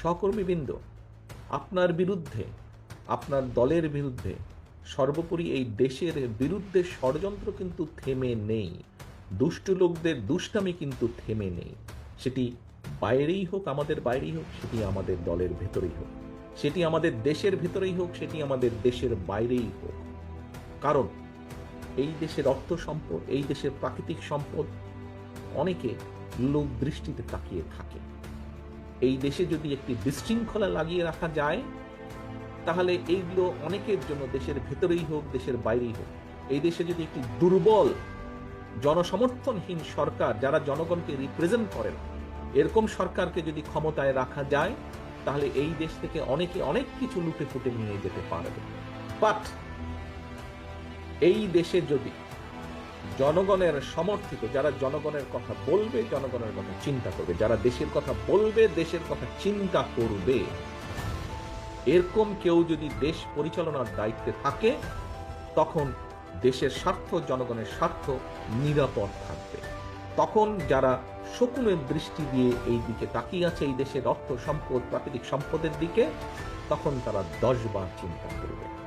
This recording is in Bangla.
সহকর্মীবৃন্দ, আপনার বিরুদ্ধে, আপনার দলের বিরুদ্ধে, সর্বোপরি এই দেশের বিরুদ্ধে ষড়যন্ত্র কিন্তু থেমে নেই। দুষ্টু লোকদের দুষ্টামি কিন্তু থেমে নেই। সেটি বাইরেই হোক, আমাদের বাইরেই হোক, সেটি আমাদের দলের ভেতরেই হোক, সেটি আমাদের দেশের ভেতরেই হোক, সেটি আমাদের দেশের বাইরেই হোক। কারণ এই দেশের অর্থ সম্পদ, এই দেশের প্রাকৃতিক সম্পদ অনেকে লোক দৃষ্টিতে তাকিয়ে থাকে। এই দেশে যদি একটি বিশৃঙ্খলা লাগিয়ে রাখা যায়, তাহলে এইগুলো অনেকের জন্য, দেশের ভেতরেই হোক, দেশের বাইরেই হোক, এই দেশে যদি একটি দুর্বল জনসমর্থনহীন সরকার, যারা জনগণকে রিপ্রেজেন্ট করেন, এরকম সরকারকে যদি ক্ষমতায় রাখা যায়, তাহলে এই দেশ থেকে অনেকে অনেক কিছু লুটে ফুটে নিয়ে যেতে পারবে। বাট এই দেশে যদি জনগণের সমর্থিত, যারা জনগণের কথা বলবে, জনগণের কথা চিন্তা করবে, যারা দেশের কথা বলবে, দেশের কথা চিন্তা করবে, এরকম কেউ যদি দেশ পরিচালনার দায়িত্বে থাকে, তখন দেশের স্বার্থ, জনগণের স্বার্থ নিরাপদ থাকবে। তখন যারা শকুনের দৃষ্টি দিয়ে এই দিকে তাকিয়ে আছে, এই দেশের অর্থ সম্পদ, প্রাকৃতিক সম্পদের দিকে, তখন তারা 10 বার চিন্তা করবে।